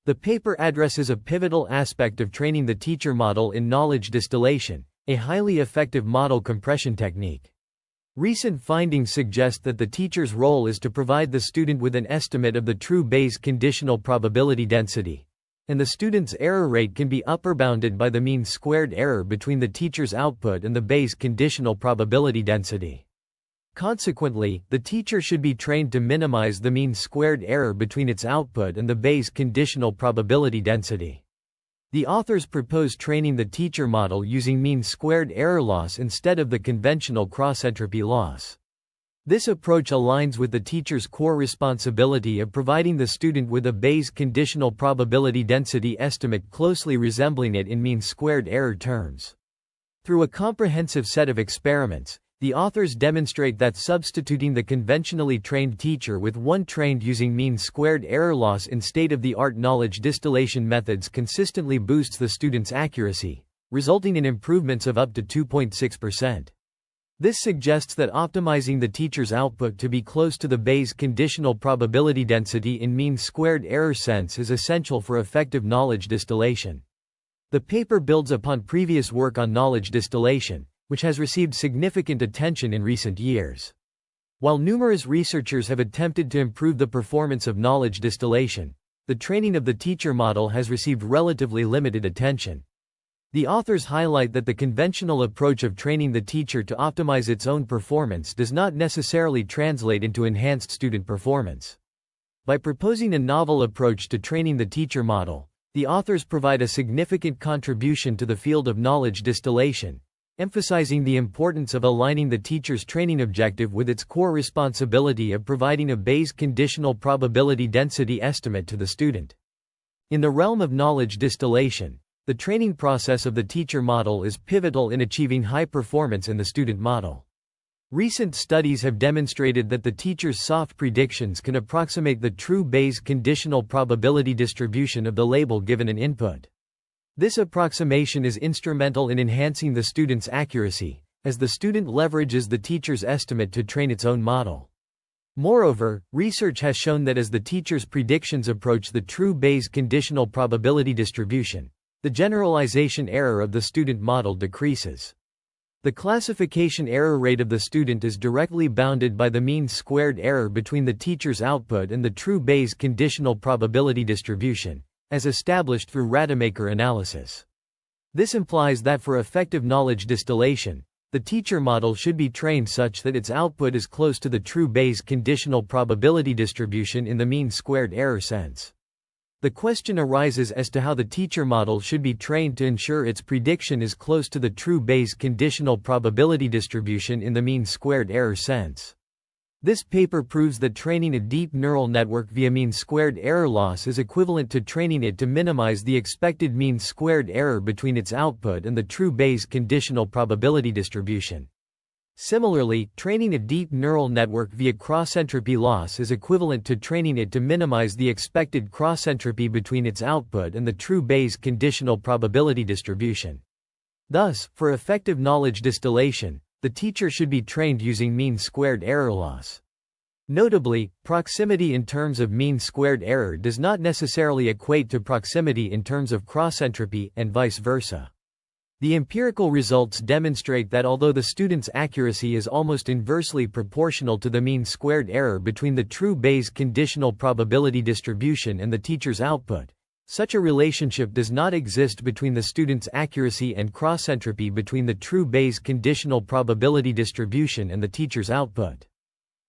The paper addresses a pivotal aspect of training the teacher model in knowledge distillation, a highly effective model compression technique. Recent findings suggest that the teacher's role is to provide the student with an estimate of the true Bayes conditional probability density, and the student's error rate can be upper-bounded by the mean squared error between the teacher's output and the Bayes conditional probability density. Consequently, the teacher should be trained to minimize the mean squared error between its output and the Bayes conditional probability density. The authors propose training the teacher model using mean squared error loss instead of the conventional cross-entropy loss. This approach aligns with the teacher's core responsibility of providing the student with a Bayes conditional probability density estimate closely resembling it in mean squared error terms. Through a comprehensive set of experiments, the authors demonstrate that substituting the conventionally trained teacher with one trained using mean squared error loss in state-of-the-art knowledge distillation methods consistently boosts the student's accuracy, resulting in improvements of up to 2.6%. This suggests that optimizing the teacher's output to be close to the Bayes conditional probability density in mean squared error sense is essential for effective knowledge distillation. The paper builds upon previous work on knowledge distillation, which has received significant attention in recent years. While numerous researchers have attempted to improve the performance of knowledge distillation, the training of the teacher model has received relatively limited attention. The authors highlight that the conventional approach of training the teacher to optimize its own performance does not necessarily translate into enhanced student performance. By proposing a novel approach to training the teacher model, the authors provide a significant contribution to the field of knowledge distillation, emphasizing the importance of aligning the teacher's training objective with its core responsibility of providing a Bayes conditional probability density estimate to the student. In the realm of knowledge distillation, the training process of the teacher model is pivotal in achieving high performance in the student model. Recent studies have demonstrated that the teacher's soft predictions can approximate the true Bayes conditional probability distribution of the label given an input. This approximation is instrumental in enhancing the student's accuracy, as the student leverages the teacher's estimate to train its own model. Moreover, research has shown that as the teacher's predictions approach the true Bayes conditional probability distribution, the generalization error of the student model decreases. The classification error rate of the student is directly bounded by the mean squared error between the teacher's output and the true Bayes conditional probability distribution, as established through Rademacher analysis. This implies that for effective knowledge distillation, the teacher model should be trained such that its output is close to the true Bayes conditional probability distribution in the mean squared error sense. The question arises as to how the teacher model should be trained to ensure its prediction is close to the true Bayes conditional probability distribution in the mean squared error sense. This paper proves that training a deep neural network via mean squared error loss is equivalent to training it to minimize the expected mean squared error between its output and the true Bayes conditional probability distribution. Similarly, training a deep neural network via cross-entropy loss is equivalent to training it to minimize the expected cross-entropy between its output and the true Bayes conditional probability distribution. Thus, for effective knowledge distillation, the teacher should be trained using mean squared error loss. Notably, proximity in terms of mean squared error does not necessarily equate to proximity in terms of cross-entropy, and vice versa. The empirical results demonstrate that although the student's accuracy is almost inversely proportional to the mean squared error between the true Bayes conditional probability distribution and the teacher's output, such a relationship does not exist between the student's accuracy and cross-entropy between the true Bayes conditional probability distribution and the teacher's output.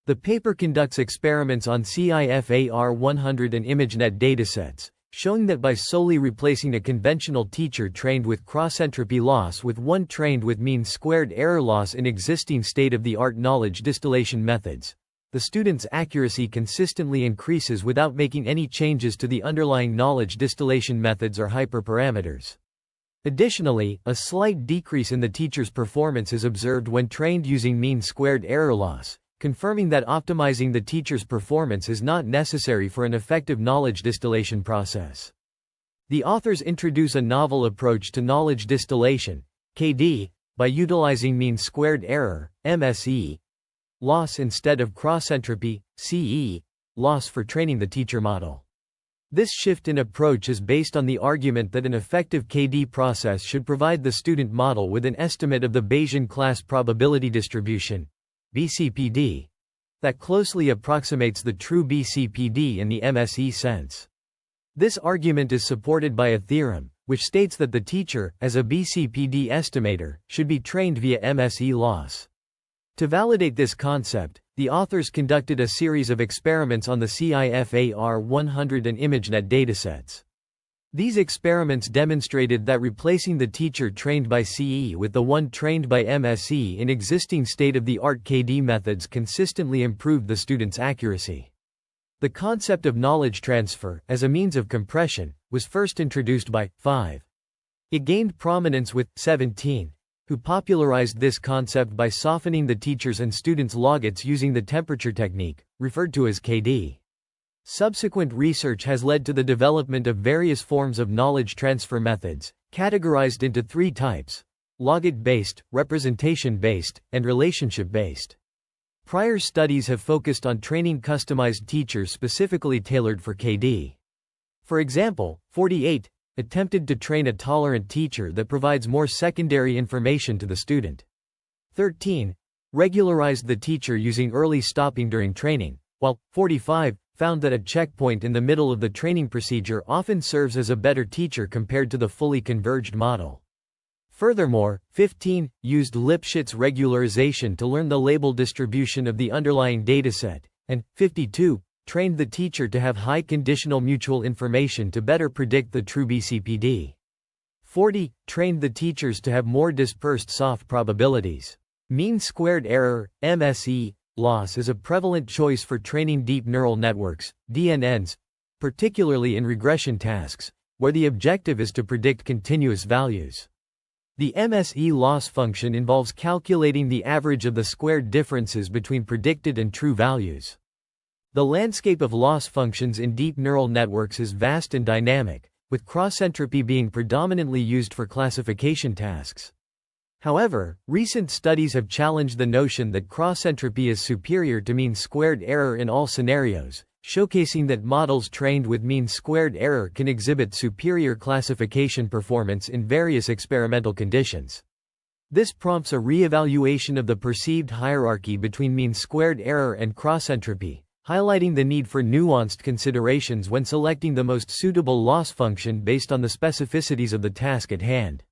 The paper conducts experiments on CIFAR 100 and ImageNet datasets, showing that by solely replacing a conventional teacher trained with cross-entropy loss with one trained with mean squared error loss in existing state-of-the-art knowledge distillation methods, the student's accuracy consistently increases without making any changes to the underlying knowledge distillation methods or hyperparameters. Additionally, a slight decrease in the teacher's performance is observed when trained using mean squared error loss, confirming that optimizing the teacher's performance is not necessary for an effective knowledge distillation process. The authors introduce a novel approach to knowledge distillation, KD, by utilizing mean squared error, MSE, loss instead of cross-entropy, CE, loss for training the teacher model. This shift in approach is based on the argument that an effective KD process should provide the student model with an estimate of the Bayesian class probability distribution, BCPD, that closely approximates the true BCPD in the MSE sense. This argument is supported by a theorem, which states that the teacher, as a BCPD estimator, should be trained via MSE loss. To validate this concept, the authors conducted a series of experiments on the CIFAR 100 and ImageNet datasets. These experiments demonstrated that replacing the teacher trained by CE with the one trained by MSE in existing state-of-the-art KD methods consistently improved the student's accuracy. The concept of knowledge transfer, as a means of compression, was first introduced by 5. It gained prominence with 17, who popularized this concept by softening the teacher's and students' logits using the temperature technique, referred to as KD. Subsequent research has led to the development of various forms of knowledge transfer methods, categorized into 3 types: logit-based, representation-based, and relationship-based. Prior studies have focused on training customized teachers specifically tailored for KD. For example, 48 attempted to train a tolerant teacher that provides more secondary information to the student. 13 regularized the teacher using early stopping during training, while 45 found that a checkpoint in the middle of the training procedure often serves as a better teacher compared to the fully converged model. Furthermore, 15 used Lipschitz regularization to learn the label distribution of the underlying dataset, and 52 trained the teacher to have high conditional mutual information to better predict the true BCPD. 40 trained the teachers to have more dispersed soft probabilities. Mean squared error, MSE, loss is a prevalent choice for training deep neural networks, DNNs, particularly in regression tasks, where the objective is to predict continuous values. The MSE loss function involves calculating the average of the squared differences between predicted and true values. The landscape of loss functions in deep neural networks is vast and dynamic, with cross-entropy being predominantly used for classification tasks. However, recent studies have challenged the notion that cross-entropy is superior to mean squared error in all scenarios, showcasing that models trained with mean squared error can exhibit superior classification performance in various experimental conditions. This prompts a re-evaluation of the perceived hierarchy between mean squared error and cross-entropy, highlighting the need for nuanced considerations when selecting the most suitable loss function based on the specificities of the task at hand.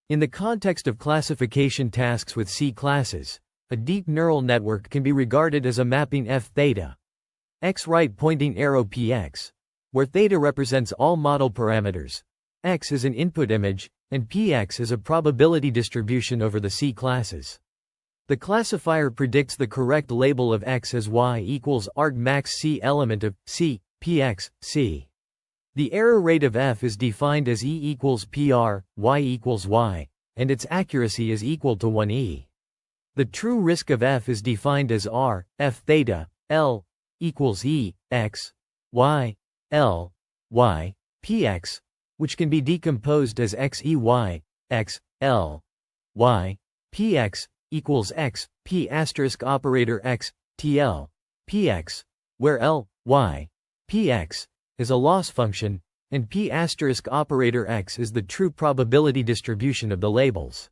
In the context of classification tasks with C classes, a deep neural network can be regarded as a mapping f theta, x right pointing arrow px, where theta represents all model parameters, x is an input image, and px is a probability distribution over the C classes. The classifier predicts the correct label of x as y equals argmax C element of C, px, C. The error rate of f is defined as e equals pr, y equals y, and its accuracy is equal to 1e. The true risk of f is defined as r, f theta, l, equals e, x, y, l, y, px, which can be decomposed as x e y, x, l, y, px, equals x, p asterisk operator x, tl, px, where l, y, px, is a loss function, and p asterisk operator x is the true probability distribution of the labels.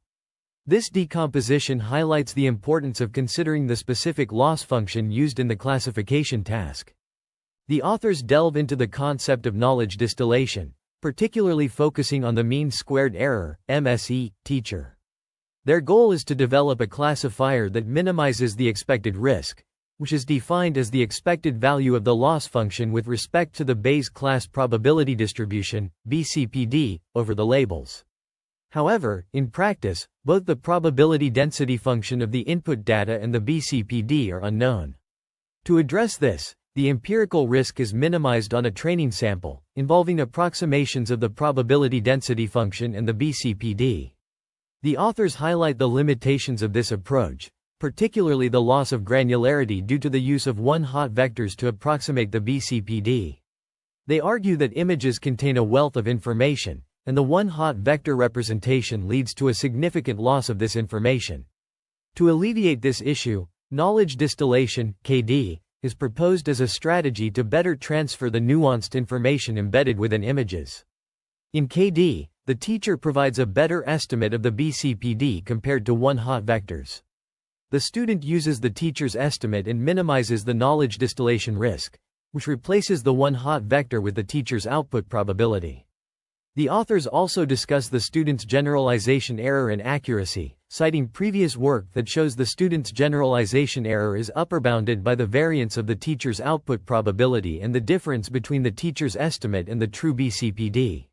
This decomposition highlights the importance of considering the specific loss function used in the classification task. The authors delve into the concept of knowledge distillation, particularly focusing on the mean squared error, MSE, teacher. Their goal is to develop a classifier that minimizes the expected risk, which is defined as the expected value of the loss function with respect to the Bayes class probability distribution, BCPD, over the labels. However, in practice, both the probability density function of the input data and the BCPD are unknown. To address this, the empirical risk is minimized on a training sample, involving approximations of the probability density function and the BCPD. The authors highlight the limitations of this approach, particularly the loss of granularity due to the use of one-hot vectors to approximate the BCPD. They argue that images contain a wealth of information, and the one-hot vector representation leads to a significant loss of this information. To alleviate this issue, knowledge distillation, KD, is proposed as a strategy to better transfer the nuanced information embedded within images. In KD, the teacher provides a better estimate of the BCPD compared to one-hot vectors. The student uses the teacher's estimate and minimizes the knowledge distillation risk, which replaces the one-hot vector with the teacher's output probability. The authors also discuss the student's generalization error and accuracy, citing previous work that shows the student's generalization error is upperbounded by the variance of the teacher's output probability and the difference between the teacher's estimate and the true BCPD.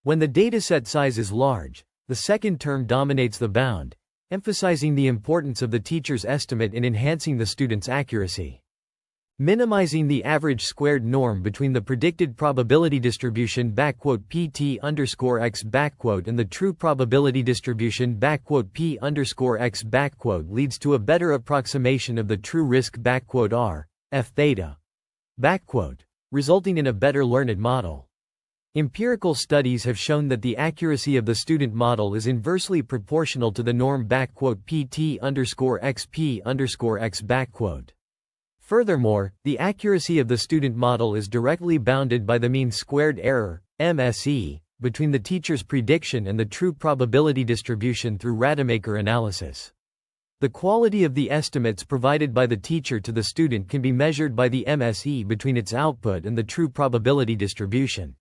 When the dataset size is large, the second term dominates the bound, emphasizing the importance of the teacher's estimate in enhancing the student's accuracy. Minimizing the average squared norm between the predicted probability distribution (pt_x) and the true probability distribution (p_x) leads to a better approximation of the true risk (r, f theta), resulting in a better learned model. Empirical studies have shown that the accuracy of the student model is inversely proportional to the norm (pt_xp_x). Furthermore, the accuracy of the student model is directly bounded by the mean squared error, MSE, between the teacher's prediction and the true probability distribution through Rademacher analysis. The quality of the estimates provided by the teacher to the student can be measured by the MSE between its output and the true probability distribution.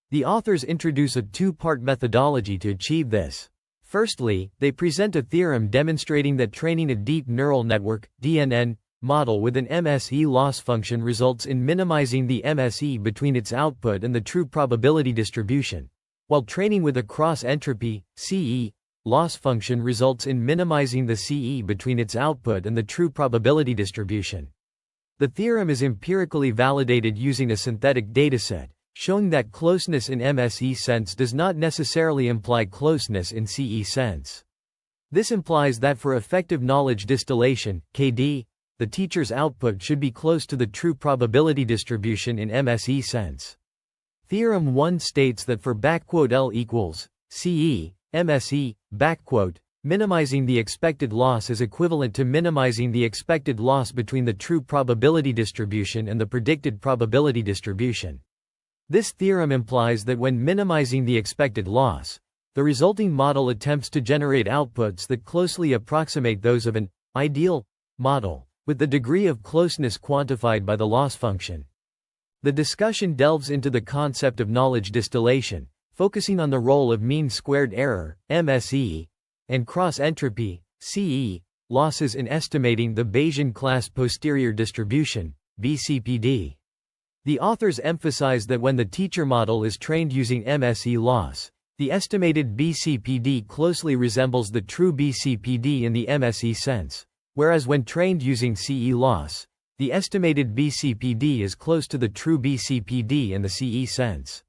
The authors introduce a two-part methodology to achieve this. Firstly, they present a theorem demonstrating that training a deep neural network (DNN) model with an MSE loss function results in minimizing the MSE between its output and the true probability distribution, while training with a cross-entropy (CE) loss function results in minimizing the CE between its output and the true probability distribution. The theorem is empirically validated using a synthetic dataset, showing that closeness in MSE sense does not necessarily imply closeness in CE sense. This implies that for effective knowledge distillation, KD, the teacher's output should be close to the true probability distribution in MSE sense. Theorem 1 states that for L equals CE, MSE, minimizing the expected loss is equivalent to minimizing the expected loss between the true probability distribution and the predicted probability distribution. This theorem implies that when minimizing the expected loss, the resulting model attempts to generate outputs that closely approximate those of an ideal model, with the degree of closeness quantified by the loss function. The discussion delves into the concept of knowledge distillation, focusing on the role of mean squared error, MSE, and cross-entropy, CE, losses in estimating the Bayesian class posterior distribution, BCPD. The authors emphasize that when the teacher model is trained using MSE loss, the estimated BCPD closely resembles the true BCPD in the MSE sense, whereas when trained using CE loss, the estimated BCPD is close to the true BCPD in the CE sense.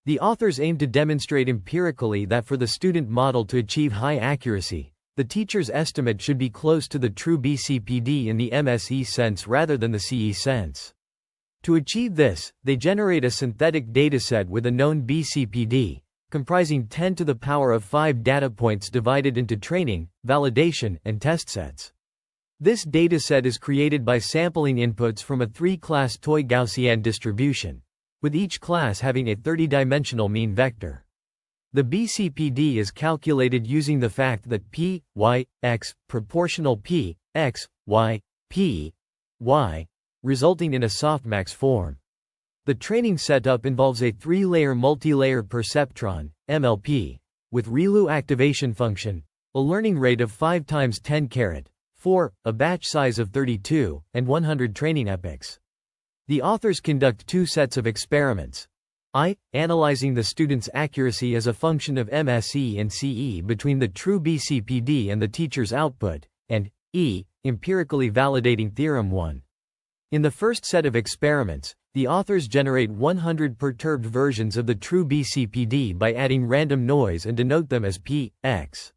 The authors aim to demonstrate empirically that for the student model to achieve high accuracy, the teacher's estimate should be close to the true BCPD in the MSE sense rather than the CE sense. To achieve this, they generate a synthetic dataset with a known BCPD, comprising 10 to the power of 5 data points divided into training, validation, and test sets. This dataset is created by sampling inputs from a 3-class toy Gaussian distribution, with each class having a 30-dimensional mean vector. The BCPD is calculated using the fact that p, y, x, proportional p, x, y, p, y, resulting in a softmax form. The training setup involves a 3-layer multi-layer perceptron, MLP, with ReLU activation function, a learning rate of 5 × 10⁻⁴, a batch size of 32, and 100 training epochs. The authors conduct 2 sets of experiments. I. Analyzing the student's accuracy as a function of MSE and CE between the true BCPD and the teacher's output, and E. Empirically validating Theorem 1. In the first set of experiments, the authors generate 100 perturbed versions of the true BCPD by adding random noise and denote them as P, X.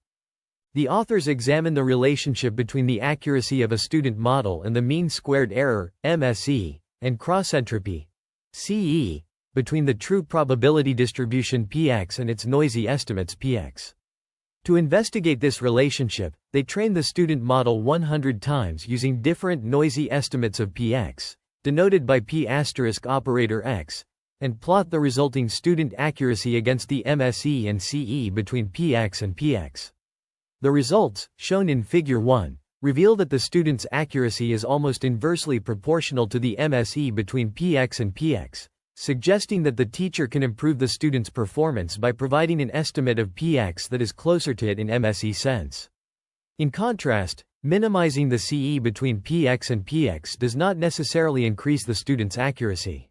The authors examine the relationship between the accuracy of a student model and the mean squared error, MSE, and cross-entropy, CE, between the true probability distribution Px and its noisy estimates Px. To investigate this relationship, they train the student model 100 times using different noisy estimates of px, denoted by p** operator x, and plot the resulting student accuracy against the MSE and CE between px and px. The results, shown in Figure 1, reveal that the student's accuracy is almost inversely proportional to the MSE between px and px, suggesting that the teacher can improve the student's performance by providing an estimate of px that is closer to it in MSE sense. In contrast, minimizing the CE between px and px does not necessarily increase the student's accuracy.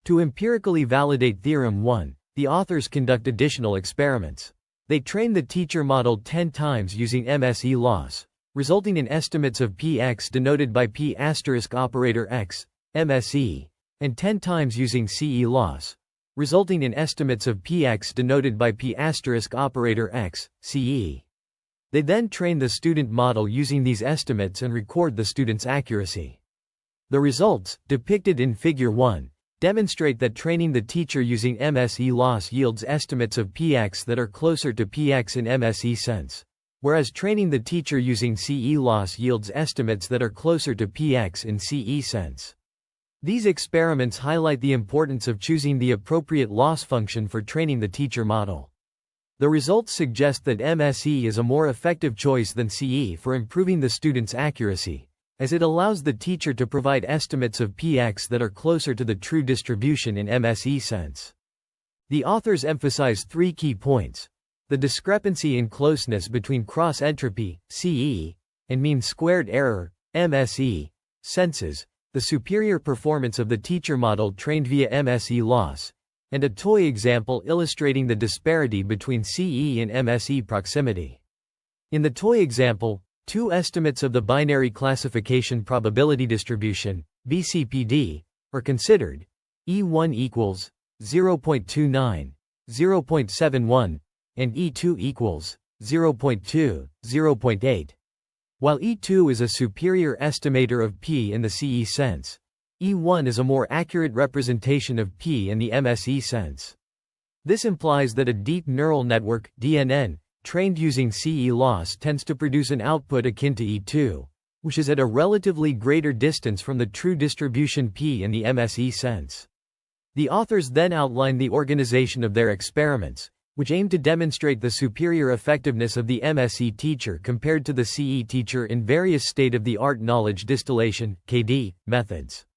To empirically validate Theorem 1, the authors conduct additional experiments. They train the teacher model 10 times using MSE loss, resulting in estimates of px denoted by p** operator x, MSE, and 10 times using CE loss, resulting in estimates of px denoted by p** operator x, CE. They then train the student model using these estimates and record the student's accuracy. The results, depicted in Figure 1, demonstrate that training the teacher using MSE loss yields estimates of px that are closer to px in MSE sense, whereas training the teacher using CE loss yields estimates that are closer to px in CE sense. These experiments highlight the importance of choosing the appropriate loss function for training the teacher model. The results suggest that MSE is a more effective choice than CE for improving the student's accuracy, as it allows the teacher to provide estimates of px that are closer to the true distribution in MSE sense. The authors emphasize 3 key points: the discrepancy in closeness between cross-entropy, CE, and mean-squared error, MSE, senses, the superior performance of the teacher model trained via MSE loss, and a toy example illustrating the disparity between CE and MSE proximity. In the toy example, 2 estimates of the binary classification probability distribution, BCPD, are considered. E1 equals 0.29, 0.71, and E2 equals 0.2, 0.8. While E2 is a superior estimator of P in the CE sense, E1 is a more accurate representation of P in the MSE sense. This implies that a deep neural network, DNN, trained using CE loss tends to produce an output akin to E2, which is at a relatively greater distance from the true distribution P in the MSE sense. The authors then outline the organization of their experiments, which aim to demonstrate the superior effectiveness of the MSE teacher compared to the CE teacher in various state-of-the-art knowledge distillation (KD) methods.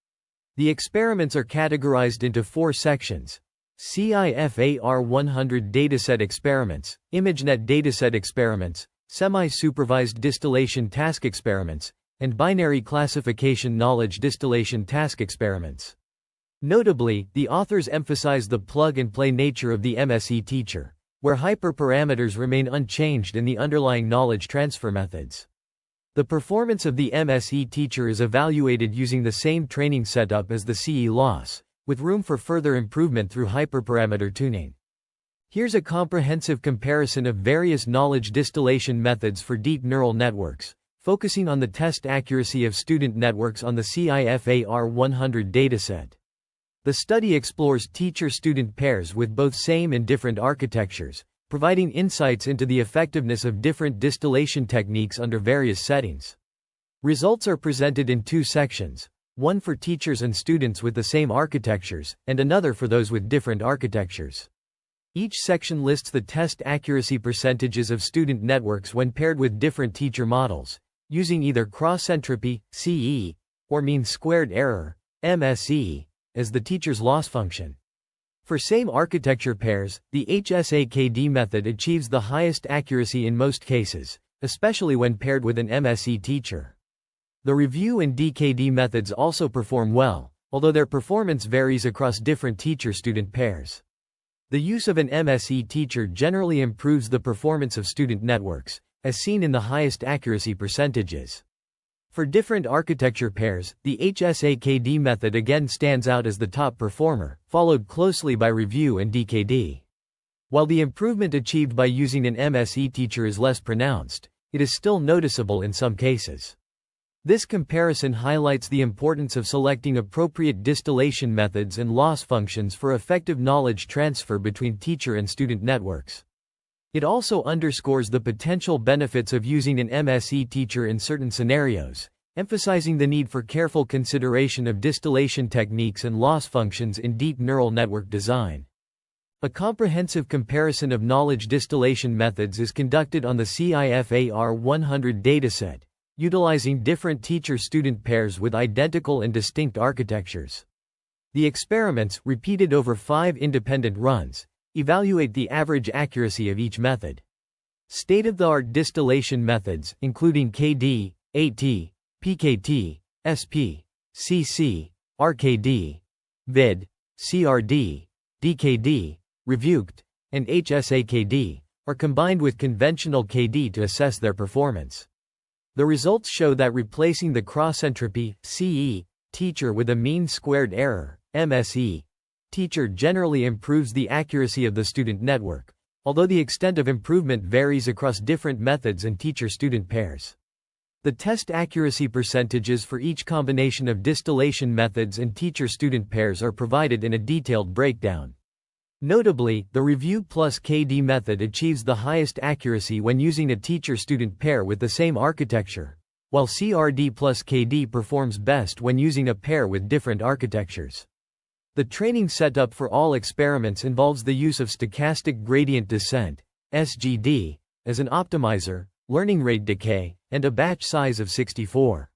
The experiments are categorized into 4 sections: CIFAR 100 dataset experiments, ImageNet dataset experiments, semi-supervised distillation task experiments, and binary classification knowledge distillation task experiments. Notably, the authors emphasize the plug-and-play nature of the MSE teacher, where hyperparameters remain unchanged in the underlying knowledge transfer methods. The performance of the MSE teacher is evaluated using the same training setup as the CE loss, with room for further improvement through hyperparameter tuning. Here's a comprehensive comparison of various knowledge distillation methods for deep neural networks, focusing on the test accuracy of student networks on the CIFAR 100 dataset. The study explores teacher-student pairs with both same and different architectures, providing insights into the effectiveness of different distillation techniques under various settings. Results are presented in 2 sections, one for teachers and students with the same architectures, and another for those with different architectures. Each section lists the test accuracy percentages of student networks when paired with different teacher models, using either cross-entropy, CE, or mean-squared error, MSE, as the teacher's loss function. For same architecture pairs, the HSAKD method achieves the highest accuracy in most cases, especially when paired with an MSE teacher. The review and DKD methods also perform well, although their performance varies across different teacher-student pairs. The use of an MSE teacher generally improves the performance of student networks, as seen in the highest accuracy percentages. For different architecture pairs, the HSAKD method again stands out as the top performer, followed closely by review and DKD. While the improvement achieved by using an MSE teacher is less pronounced, it is still noticeable in some cases. This comparison highlights the importance of selecting appropriate distillation methods and loss functions for effective knowledge transfer between teacher and student networks. It also underscores the potential benefits of using an MSE teacher in certain scenarios, emphasizing the need for careful consideration of distillation techniques and loss functions in deep neural network design. A comprehensive comparison of knowledge distillation methods is conducted on the CIFAR 100 dataset, utilizing different teacher-student pairs with identical and distinct architectures. The experiments, repeated over 5 independent runs, evaluate the average accuracy of each method. State-of-the-art distillation methods, including KD, AT, PKT, SP, CC, RKD, VID, CRD, DKD, Revuct, and HSAKD, are combined with conventional KD to assess their performance. The results show that replacing the cross-entropy CE teacher with a mean squared error MSE teacher generally improves the accuracy of the student network, although the extent of improvement varies across different methods and teacher-student pairs. The test accuracy percentages for each combination of distillation methods and teacher-student pairs are provided in a detailed breakdown. Notably, the Review plus KD method achieves the highest accuracy when using a teacher-student pair with the same architecture, while CRD plus KD performs best when using a pair with different architectures. The training setup for all experiments involves the use of stochastic gradient descent, SGD, as an optimizer, learning rate decay, and a batch size of 64.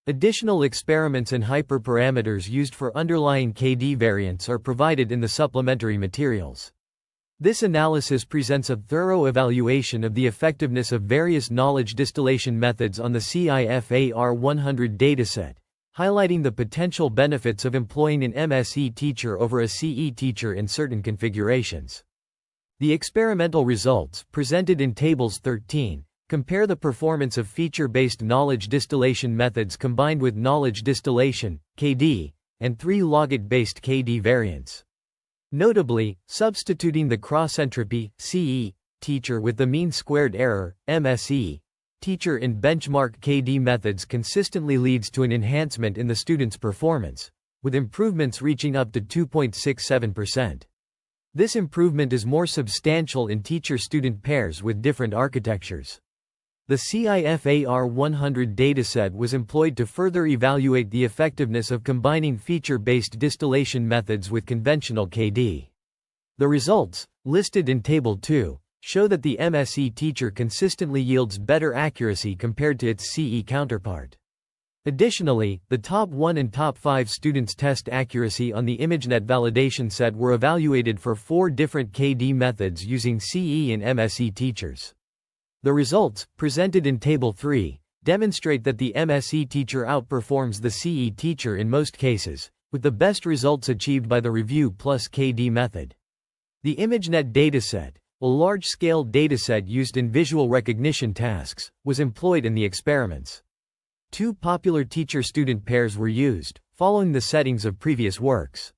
Additional experiments and hyperparameters used for underlying KD variants are provided in the supplementary materials. This analysis presents a thorough evaluation of the effectiveness of various knowledge distillation methods on the CIFAR 100 dataset, highlighting the potential benefits of employing an MSE teacher over a CE teacher in certain configurations. The experimental results, presented in Tables 13, compare the performance of feature-based knowledge distillation methods combined with knowledge distillation, KD, and 3 logic-based KD variants. Notably, substituting the cross-entropy CE teacher with the mean squared error MSE teacher in benchmark KD methods consistently leads to an enhancement in the student's performance, with improvements reaching up to 2.67%. This improvement is more substantial in teacher-student pairs with different architectures. The CIFAR 100 dataset was employed to further evaluate the effectiveness of combining feature-based distillation methods with conventional KD. The results, listed in Table 2, show that the MSE teacher consistently yields better accuracy compared to its CE counterpart. Additionally, the top 1 and top 5 students' test accuracy on the ImageNet validation set were evaluated for 4 different KD methods using CE and MSE teachers. The results, presented in Table 3, demonstrate that the MSE teacher outperforms the CE teacher in most cases, with the best results achieved by the Review plus KD method. The ImageNet dataset, a large-scale dataset used in visual recognition tasks, was employed in the experiments. 2 popular teacher-student pairs were used, following the settings of previous works.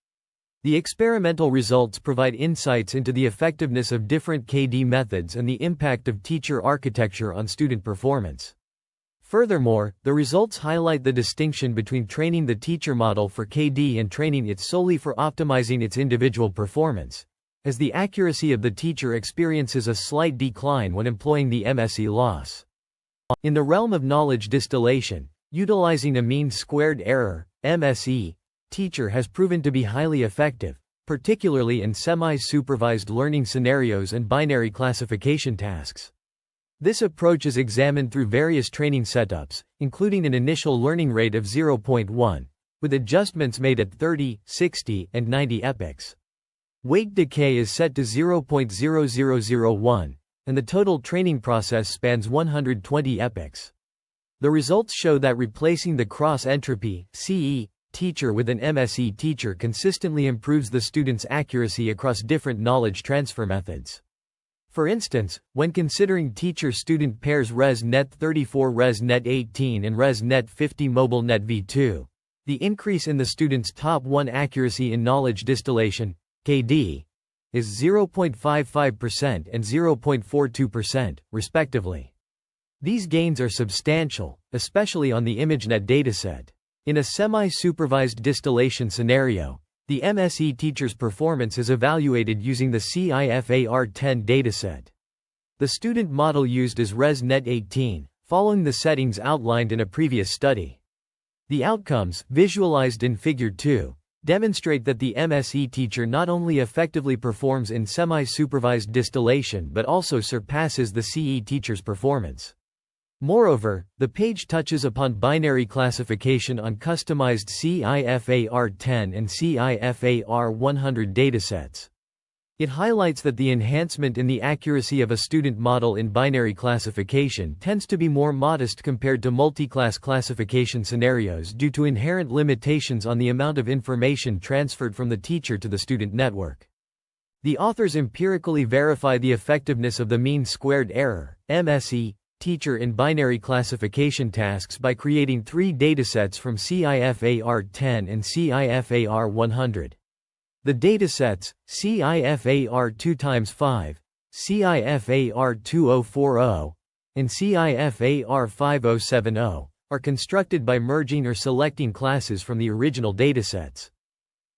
The experimental results provide insights into the effectiveness of different KD methods and the impact of teacher architecture on student performance. Furthermore, the results highlight the distinction between training the teacher model for KD and training it solely for optimizing its individual performance, as the accuracy of the teacher experiences a slight decline when employing the MSE loss. In the realm of knowledge distillation, utilizing a mean squared error MSE teacher has proven to be highly effective, particularly in semi-supervised learning scenarios and binary classification tasks. This approach is examined through various training setups, including an initial learning rate of 0.1, with adjustments made at 30, 60, and 90 epochs. Weight decay is set to 0.0001, and the total training process spans 120 epochs. The results show that replacing the cross-entropy CE teacher with an MSE teacher consistently improves the student's accuracy across different knowledge transfer methods. For instance, when considering teacher-student pairs ResNet 34 ResNet 18 and ResNet 50 MobileNet v2, the increase in the student's top 1 accuracy in knowledge distillation, KD, is 0.55% and 0.42%, respectively. These gains are substantial, especially on the ImageNet dataset. In a semi-supervised distillation scenario, the MSE teacher's performance is evaluated using the CIFAR 10 dataset. The student model used is ResNet 18, following the settings outlined in a previous study. The outcomes, visualized in Figure 2, demonstrate that the MSE teacher not only effectively performs in semi-supervised distillation but also surpasses the CE teacher's performance. Moreover, the page touches upon binary classification on customized CIFAR10 and CIFAR100 datasets. It highlights that the enhancement in the accuracy of a student model in binary classification tends to be more modest compared to multi-class classification scenarios due to inherent limitations on the amount of information transferred from the teacher to the student network. The authors empirically verify the effectiveness of the mean squared error, MSE, teacher in binary classification tasks by creating 3 datasets from CIFAR10 and CIFAR100. The datasets, CIFAR 2x5, CIFAR 2040, and CIFAR 5070, are constructed by merging or selecting classes from the original datasets.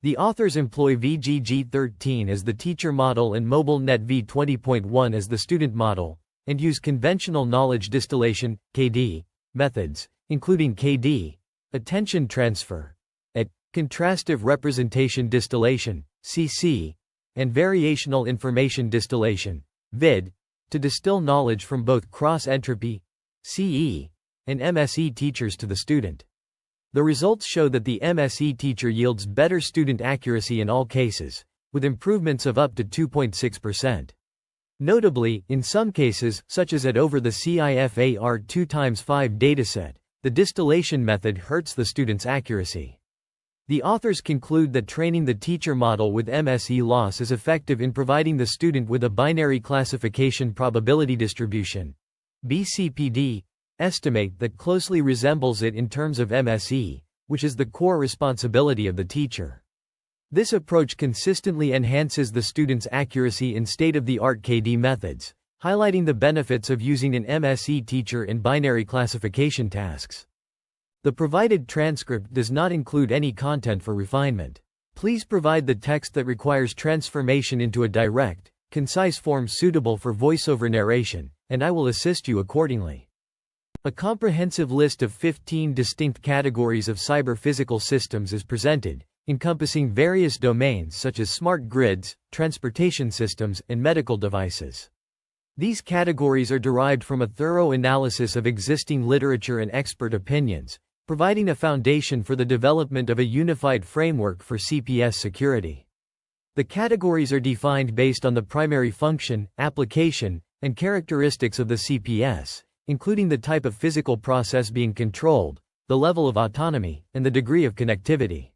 The authors employ VGG13 as the teacher model and MobileNet v20.1 as the student model, and use conventional knowledge distillation, KD, methods, including KD, attention transfer, contrastive representation distillation, CC, and variational information distillation, VID, to distill knowledge from both cross-entropy, CE, and MSE teachers to the student. The results show that the MSE teacher yields better student accuracy in all cases, with improvements of up to 2.6%. Notably, in some cases, such as over the CIFAR 2x5 dataset, the distillation method hurts the student's accuracy. The authors conclude that training the teacher model with MSE loss is effective in providing the student with a binary classification probability distribution, BCPD, estimate that closely resembles it in terms of MSE, which is the core responsibility of the teacher. This approach consistently enhances the student's accuracy in state-of-the-art KD methods, highlighting the benefits of using an MSE teacher in binary classification tasks. The provided transcript does not include any content for refinement. Please provide the text that requires transformation into a direct, concise form suitable for voiceover narration, and I will assist you accordingly. A comprehensive list of 15 distinct categories of cyber-physical systems is presented, encompassing various domains such as smart grids, transportation systems, and medical devices. These categories are derived from a thorough analysis of existing literature and expert opinions, providing a foundation for the development of a unified framework for CPS security. The categories are defined based on the primary function, application, and characteristics of the CPS, including the type of physical process being controlled, the level of autonomy, and the degree of connectivity.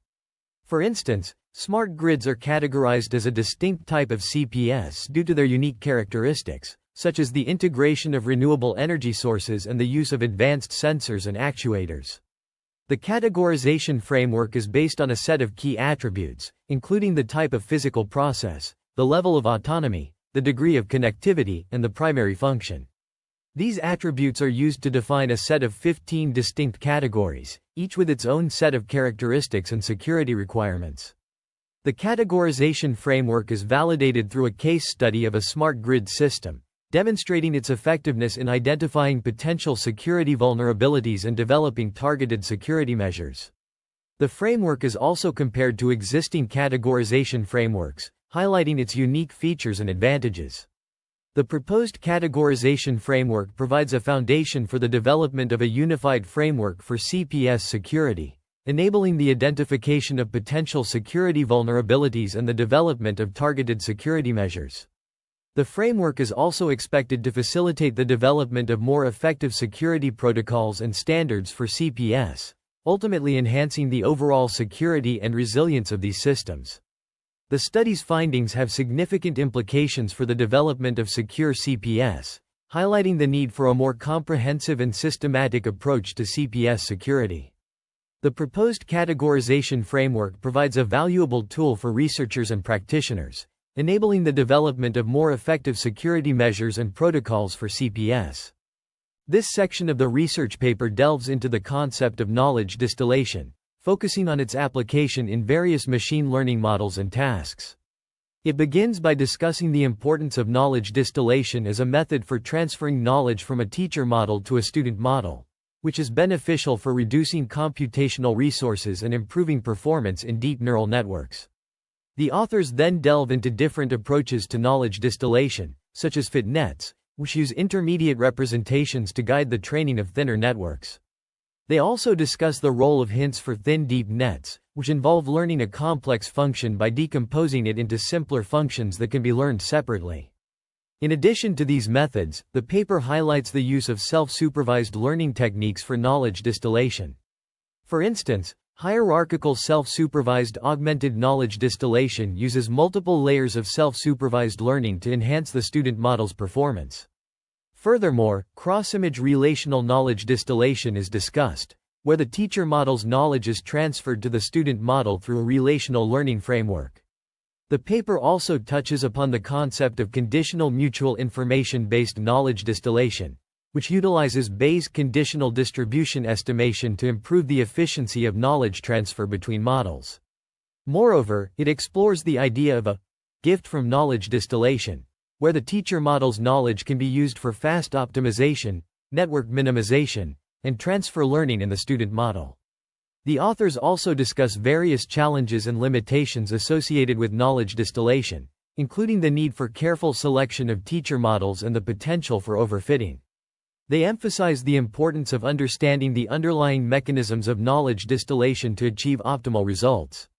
For instance, smart grids are categorized as a distinct type of CPS due to their unique characteristics, such as the integration of renewable energy sources and the use of advanced sensors and actuators. The categorization framework is based on a set of key attributes, including the type of physical process, the level of autonomy, the degree of connectivity, and the primary function. These attributes are used to define a set of 15 distinct categories, each with its own set of characteristics and security requirements. The categorization framework is validated through a case study of a smart grid system, demonstrating its effectiveness in identifying potential security vulnerabilities and developing targeted security measures. The framework is also compared to existing categorization frameworks, highlighting its unique features and advantages. The proposed categorization framework provides a foundation for the development of a unified framework for CPS security, enabling the identification of potential security vulnerabilities and the development of targeted security measures. The framework is also expected to facilitate the development of more effective security protocols and standards for CPS, ultimately enhancing the overall security and resilience of these systems. The study's findings have significant implications for the development of secure CPS, highlighting the need for a more comprehensive and systematic approach to CPS security. The proposed categorization framework provides a valuable tool for researchers and practitioners, enabling the development of more effective security measures and protocols for CPS. This section of the research paper delves into the concept of knowledge distillation, focusing on its application in various machine learning models and tasks. It begins by discussing the importance of knowledge distillation as a method for transferring knowledge from a teacher model to a student model, which is beneficial for reducing computational resources and improving performance in deep neural networks. The authors then delve into different approaches to knowledge distillation, such as fit nets, which use intermediate representations to guide the training of thinner networks. They also discuss the role of hints for thin deep nets, which involve learning a complex function by decomposing it into simpler functions that can be learned separately. In addition to these methods, the paper highlights the use of self-supervised learning techniques for knowledge distillation. For instance, hierarchical self-supervised augmented knowledge distillation uses multiple layers of self-supervised learning to enhance the student model's performance. Furthermore, cross-image relational knowledge distillation is discussed, where the teacher model's knowledge is transferred to the student model through a relational learning framework. The paper also touches upon the concept of conditional mutual information-based knowledge distillation, which utilizes Bayes' conditional distribution estimation to improve the efficiency of knowledge transfer between models. Moreover, it explores the idea of a gift from knowledge distillation, where the teacher model's knowledge can be used for fast optimization, network minimization, and transfer learning in the student model. The authors also discuss various challenges and limitations associated with knowledge distillation, including the need for careful selection of teacher models and the potential for overfitting. They emphasize the importance of understanding the underlying mechanisms of knowledge distillation to achieve optimal results.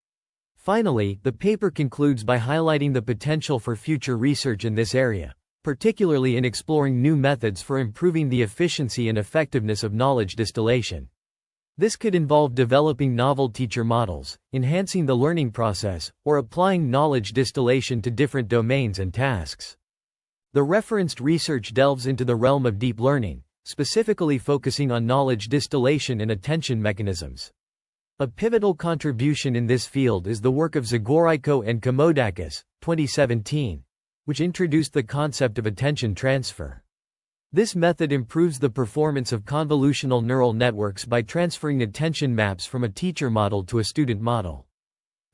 Finally, the paper concludes by highlighting the potential for future research in this area, particularly in exploring new methods for improving the efficiency and effectiveness of knowledge distillation. This could involve developing novel teacher models, enhancing the learning process, or applying knowledge distillation to different domains and tasks. The referenced research delves into the realm of deep learning, specifically focusing on knowledge distillation and attention mechanisms. A pivotal contribution in this field is the work of Zagoraiko and Komodakis, 2017, which introduced the concept of attention transfer. This method improves the performance of convolutional neural networks by transferring attention maps from a teacher model to a student model.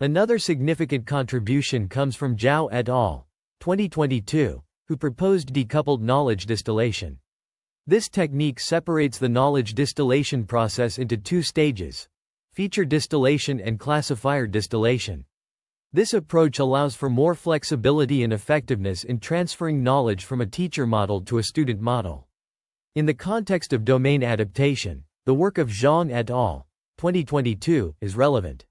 Another significant contribution comes from Zhao et al., 2022, who proposed decoupled knowledge distillation. This technique separates the knowledge distillation process into two stages: feature distillation and classifier distillation. This approach allows for more flexibility and effectiveness in transferring knowledge from a teacher model to a student model. In the context of domain adaptation, the work of Zhang et al., 2022, is relevant.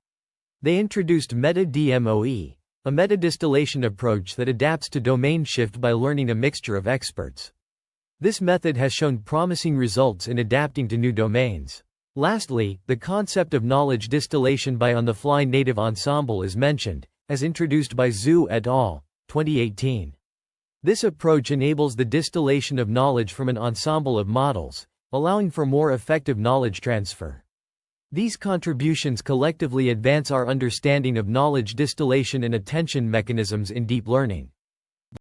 They introduced meta-DMOE, a meta-distillation approach that adapts to domain shift by learning a mixture of experts. This method has shown promising results in adapting to new domains. Lastly, the concept of knowledge distillation by on-the-fly native ensemble is mentioned, as introduced by Zhu et al., 2018. This approach enables the distillation of knowledge from an ensemble of models, allowing for more effective knowledge transfer. These contributions collectively advance our understanding of knowledge distillation and attention mechanisms in deep learning.